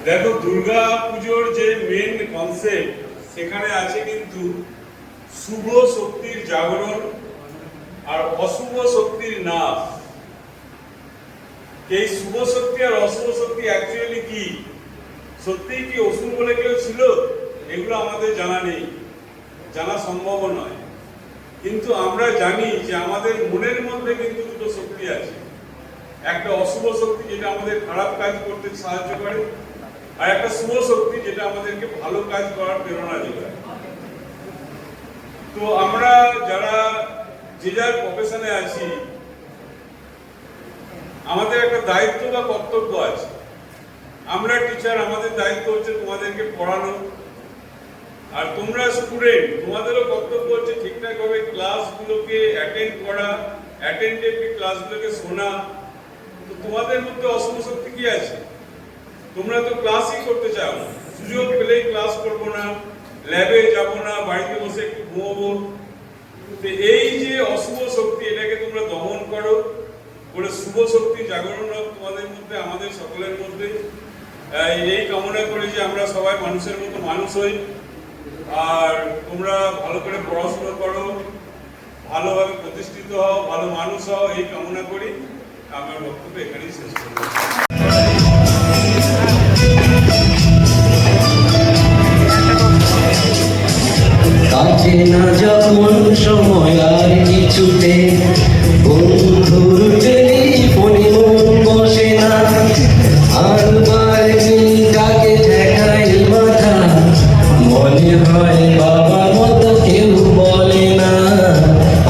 দেখো, দুর্গা পুজোর যে মেন কনসেপ্ট সেখানে আছে কিন্তু শুভ শক্তির জাগরণ আর অশুভ শক্তির নাশ। এই শুভ শক্তি আর অশুভ শক্তি অ্যাকচুয়ালি কি, সত্যি কি অসুর বলে কেউ ছিল, এগুলো আমাদের জানা নেই, জানা সম্ভব নয়। কিন্তু আমরা জানি যে আমাদের মনের মধ্যে কিন্তু দুটো শক্তি আছে, একটা অশুভ শক্তি যেটা আমাদের খারাপ কাজ করতে সাহায্য করে, আর একটা শুভ শক্তি যেটা আমাদেরকে ভালো কাজ করার প্রেরণা যোগায়। তো আমরা যারা যে যার প্রফেশনে আছি, আমাদের একটা দায়িত্ব বা কর্তব্য আছে। আমরা টিচার, আমাদের দায়িত্ব হচ্ছে তোমাদেরকে পড়ানো, আর তোমরা স্টুডেন্ট, তোমাদেরও কর্তব্য হচ্ছে ঠিকঠাক ভাবে ক্লাসগুলোকে অ্যাটেন্ড করা, অ্যাটেন্টিভলি ক্লাসগুলোকে শোনা। তো তোমাদের মধ্যে অশুভ শক্তি কি আছে? তোমরা তো ক্লাসই করতে চাও, সুযোগ পেলেই ক্লাস করবো না, ল্যাবে যাব না, বাড়িতে বসে একটু ঘুমাবো। তো এই যে অশুভ শক্তি, এটাকে তোমরা দমন করো, বলে শুভ শক্তি জাগরণ হোক তোমাদের মধ্যে, আমাদের সকলের মধ্যে। এই কামনা করি যে আমরা সবাই মানুষের মতো মানুষ হই, আর তোমরা ভালো করে পড়াশোনা করো, ভালোভাবে প্রতিষ্ঠিত হও, ভালো মানুষ হও, এই কামনা করি। আমার বক্তব্য এখানেই শেষ করব। কাছে না যখন সময় আর কিছুতে, বন্ধুর টেলিফোনে মন বসে না, আর বাড়ি কাকে ঠেকাই মাথা, মনে হয় বাবার মতো কেউ বলে না।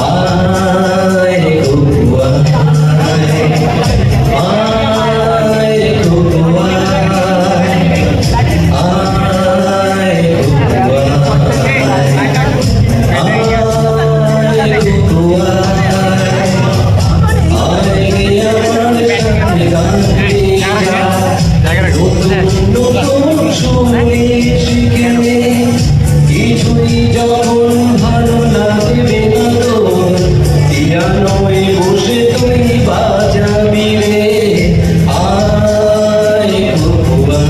আয় খুকুয়া, আয় খুকুয়া, আয় কিছুই যখন ভালো লাগবে না তোর, পিয়ানোয় বসে তুই বাজাবি রে। আয় খুকুয়া,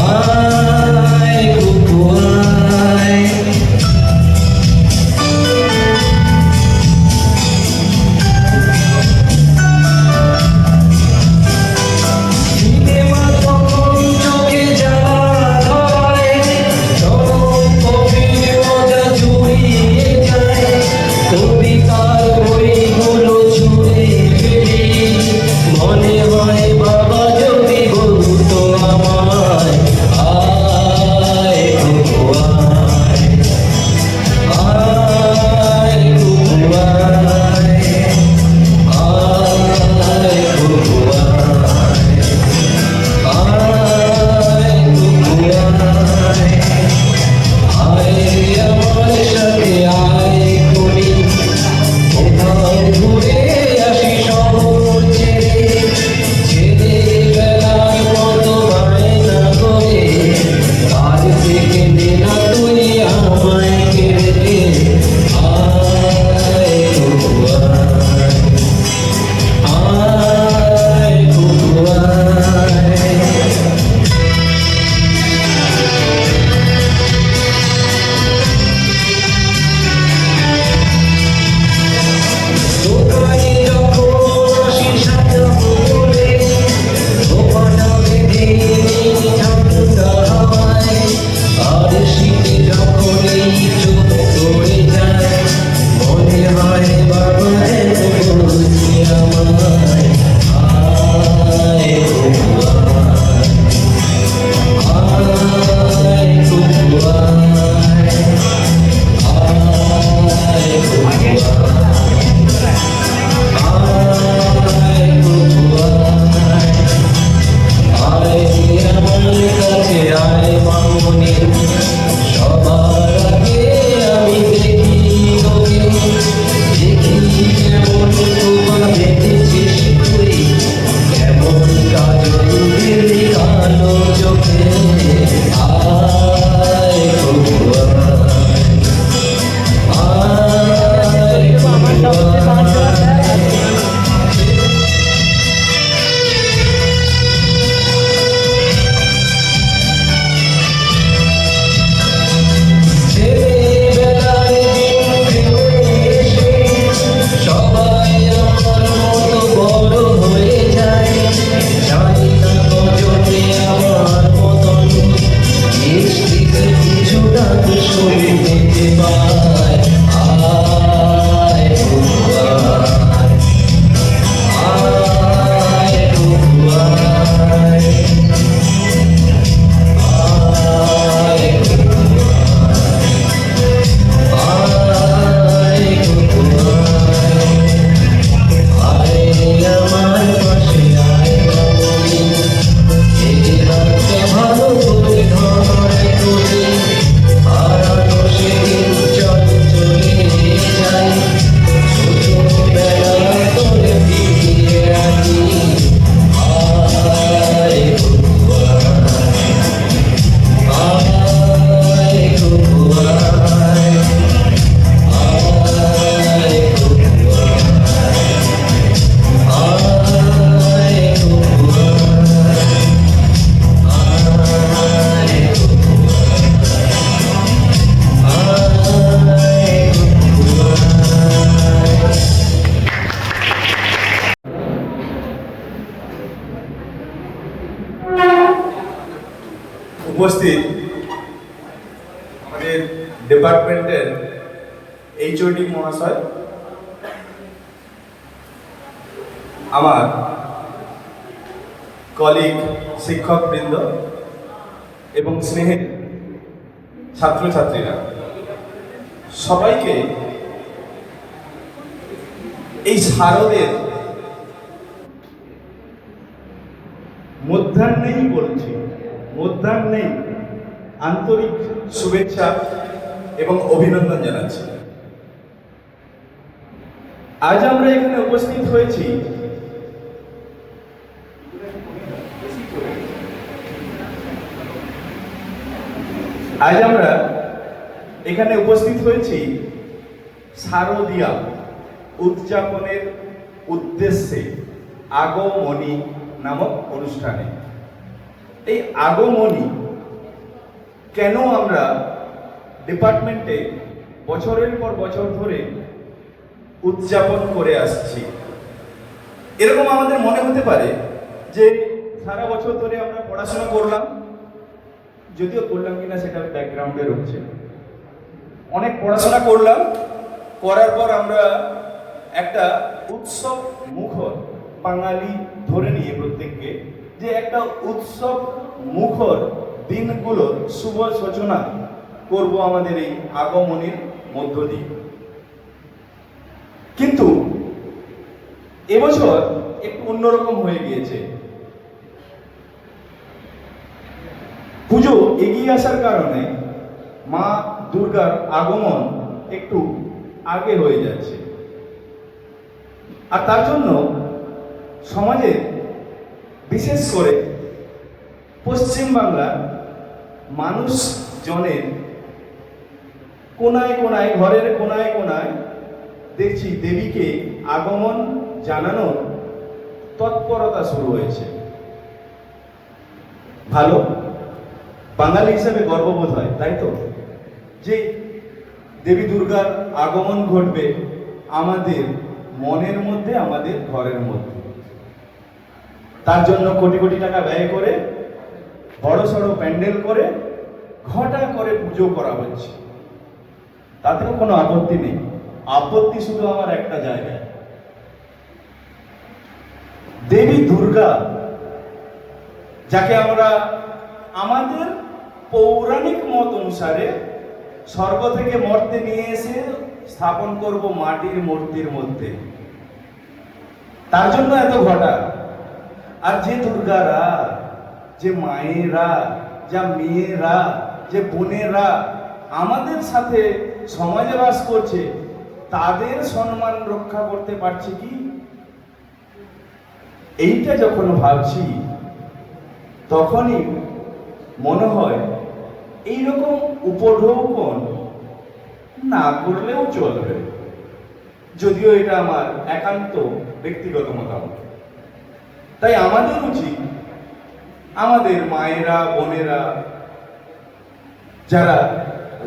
আয় খুকুয়া। সিনেমা তখন চোখে জ্বালা ধরে, উপস্থিত আমাদের ডিপার্টমেন্টের এইচওডি মহাশয়, আমার কলিগ শিক্ষকবৃন্দ এবং স্নেহের ছাত্রছাত্রীরা, সবাইকে এই শারদের মধ্যাহ্নেই বলছি, মধ্যাহ্নেই আন্তরিক শুভেচ্ছা এবং অভিনন্দন জানাচ্ছি। আজ আমরা এখানে উপস্থিত হয়েছি শারদীয়া উদযাপনের উদ্দেশ্যে আগমনী নামক অনুষ্ঠানে। এই আগমনী কেন আমরা ডিপার্টমেন্টে বছরের পর বছর ধরে উদযাপন করে আসছি? এরকম আমাদের মনে হতে পারে যে সারা বছর ধরে আমরা পড়াশোনা করলাম, যদিও করলাম কিনা সেটা ব্যাকগ্রাউন্ডে রয়েছে, অনেক পড়াশোনা করলাম, করার পর আমরা একটা উৎসব মুখর, বাঙালি ধরে নিয়ে প্রত্যেককে যে একটা উৎসব মুখর দিনগুলোর শুভ সূচনা করব আমাদের এই আগমনীর মধ্য দিয়ে। কিন্তু এবছর একটু অন্যরকম হয়ে গিয়েছে। পুজো এগিয়ে আসার কারণে মা দুর্গার আগমন একটু আগে হয়ে যাচ্ছে, আর তার জন্য সমাজে বিশেষ করে পশ্চিম বাংলার মানুষজনের কোনায় কোনায়, ঘরের কোনায় কোনায় দেখছি দেবীকে আগমন জানানোর তৎপরতা শুরু হয়েছে। ভালো, বাঙালি হিসেবে গর্ববোধ হয়, তাই তো, যে দেবী দুর্গার আগমন ঘটবে আমাদের মনের মধ্যে, আমাদের ঘরের মধ্যে। তার জন্য কোটি কোটি টাকা ব্যয় করে বড় সড়ো প্যান্ডেল করে ঘটা করে পুজো করা হচ্ছে, তাতেও কোনো আপত্তি নেই। আপত্তি শুধু আমার একটা জায়গায়, দেবী দুর্গা যাকে আমরা আমাদের পৌরাণিক মত অনুসারে স্বর্গ থেকে মর্তে নিয়ে এসে স্থাপন করব মাটির মূর্তির মধ্যে, তার জন্য এত ঘটা। আর যে দুর্গারা, যে মায়েরা, যা মেয়েরা, যে বোনেরা আমাদের সাথে সমাজে বাস করছে, তাদের সম্মান রক্ষা করতে পারছি কি? এইটা যখন ভাবছি তখনই মনে হয় এইরকম উপঢৌকন না করলেও চলবে, যদিও এটা আমার একান্ত ব্যক্তিগত মতামত। তাই আমাদের উচিত আমাদের মায়েরা, বোনেরা যারা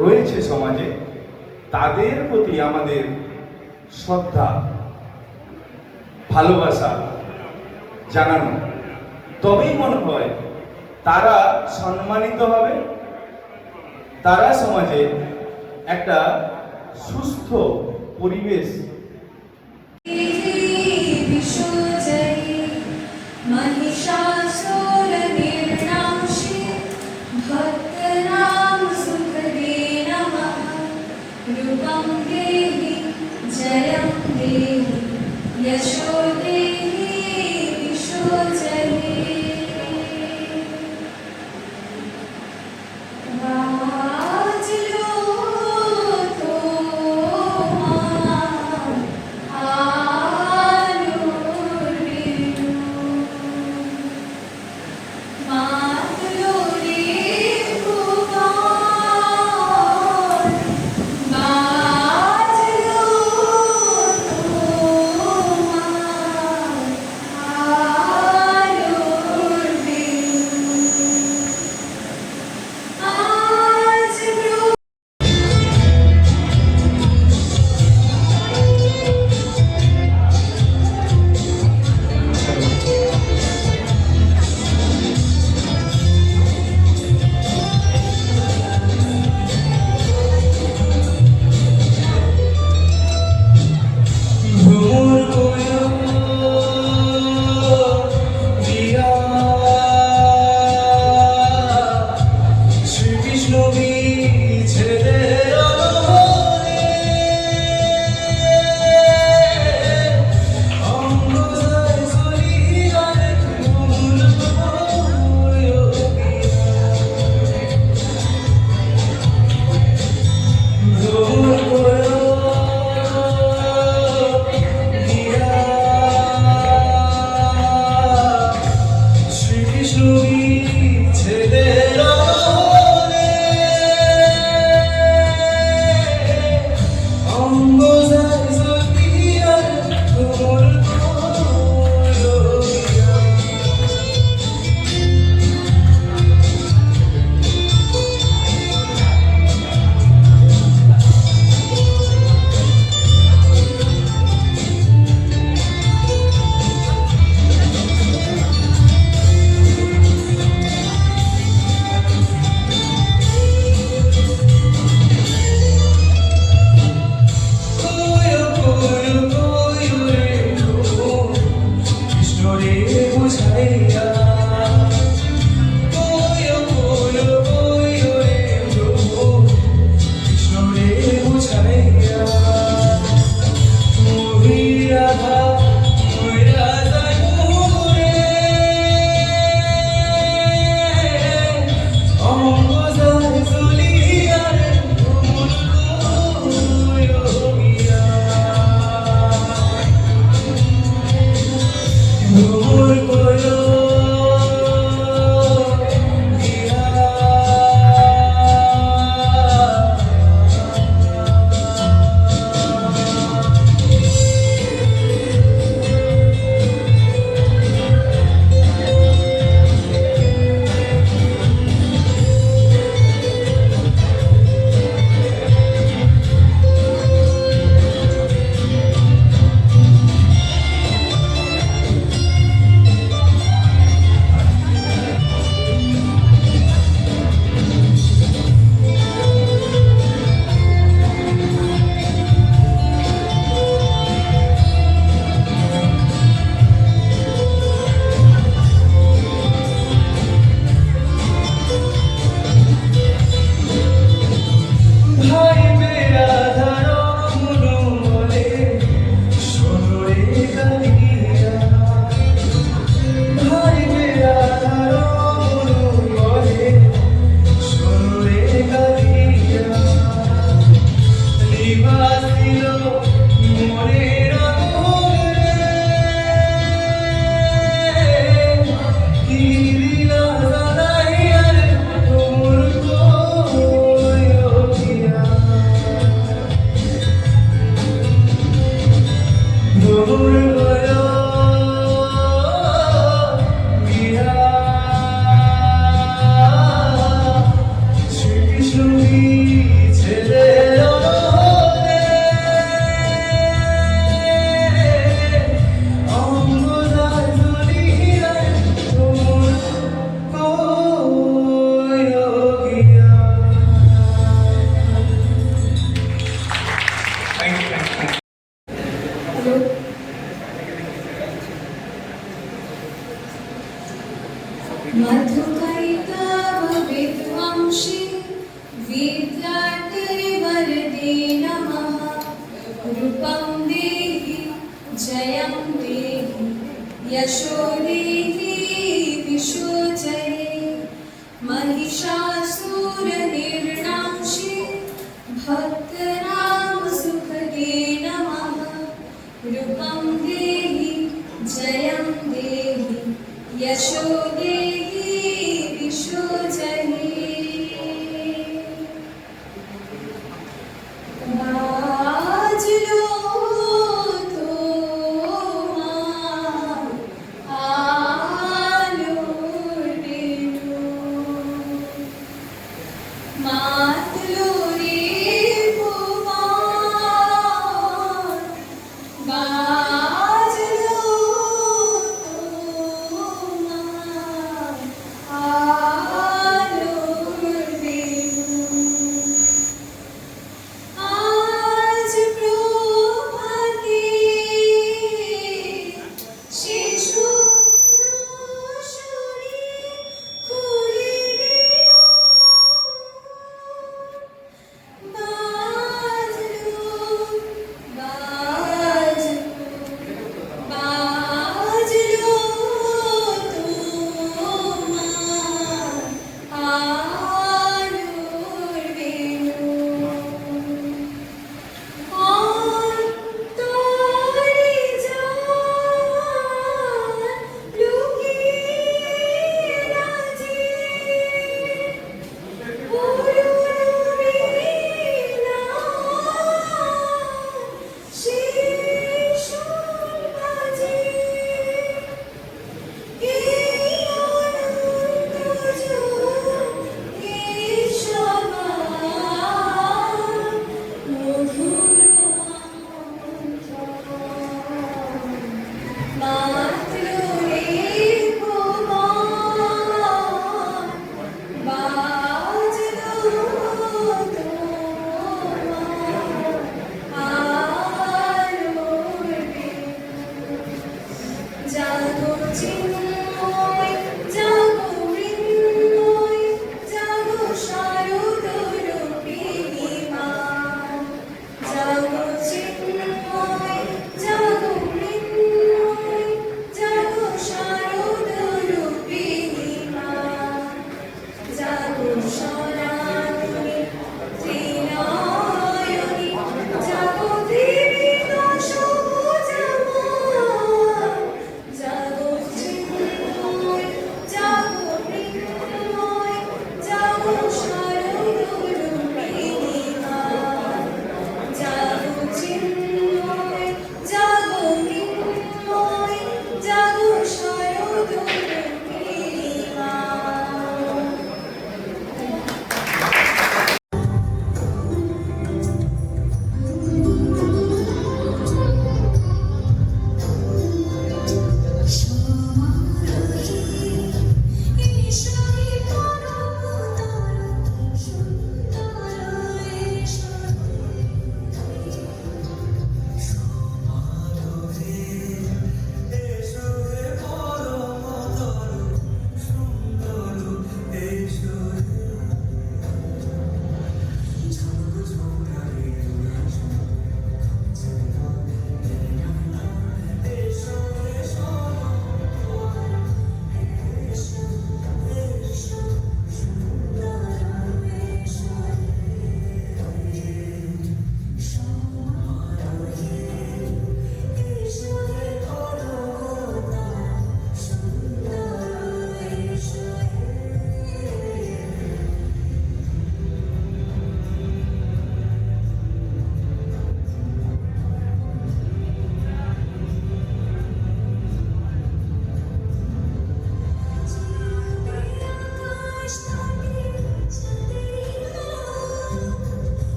রয়েছে সমাজে, তাদের প্রতি আমাদের শ্রদ্ধা, ভালোবাসা জানানো, তবেই মনে হয় তারা সম্মানিত হবে, তারা সমাজে একটা সুস্থ পরিবেশ निर्णांसि विद्यार्थे वरदे नमः रूपं देहि जयं देहि यशो देहि विशोचये महिषासुरनिर्णांसि भक्तनाम सुखदे नमः रूपं देहि जयं देहि यशो देहि विशोचये बाजलो তোমার আলোড়েলো মাতলো রে ভুবন বাজলো তোমার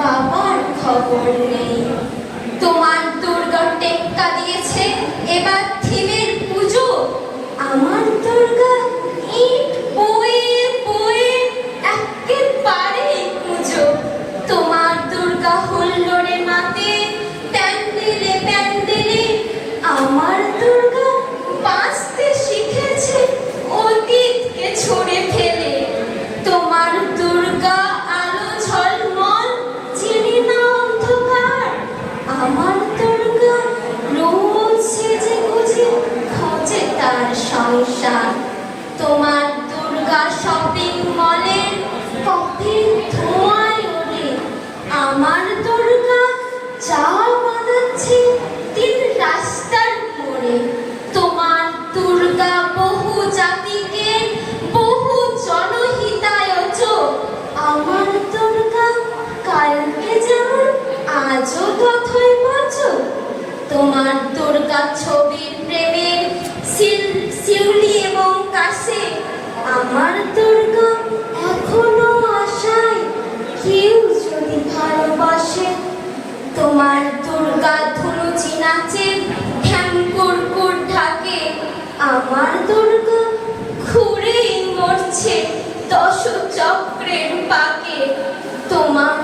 বাবার খবর নেই। তোমার দুর্গা টেক্কা দিয়েছে এবার থিমের পুজো। আমার দুর্গা ইট বয়ে বয়ে একেবারে পুজো। তোমার দুর্গা হুল্লোড়ে মাতে প্যান্ডেলে প্যান্ডেলে। আমার দুর্গা বাঁচতে শিখেছে অতীতকে ছড়ে ফেলে। তোমার দুর্গা আলো ঝলমল চিনি না অন্ধকার। আমার দুর্গা রোজ সেজে গুজে খোঁজে তার সংসার। তোমার দুর্গা শপিং মলের কফির ধোঁয়ায় ওড়ে। আমার দুর্গা চা বানাচ্ছে তিন রাস্তার মোড়ে। তোমার দুর্গা বহু জাতিকে বহু জনহিতায়চ। আমার দুর্গা কালকে যেমন আজও তথই বচ। তোমার দুর্গা ছবির প্রেমের শিউলি এবং কাশে। আমার দুর্গা এখনো আশায় কেউ যদি ভালোবাসে। তোমার দুর্গা ধুনুচি নাচে ঢ্যাঙ্কুর ঢাকে। আমার দুর্গা ঘুরেই মরছে দশ চক্রের পাকে। তোমার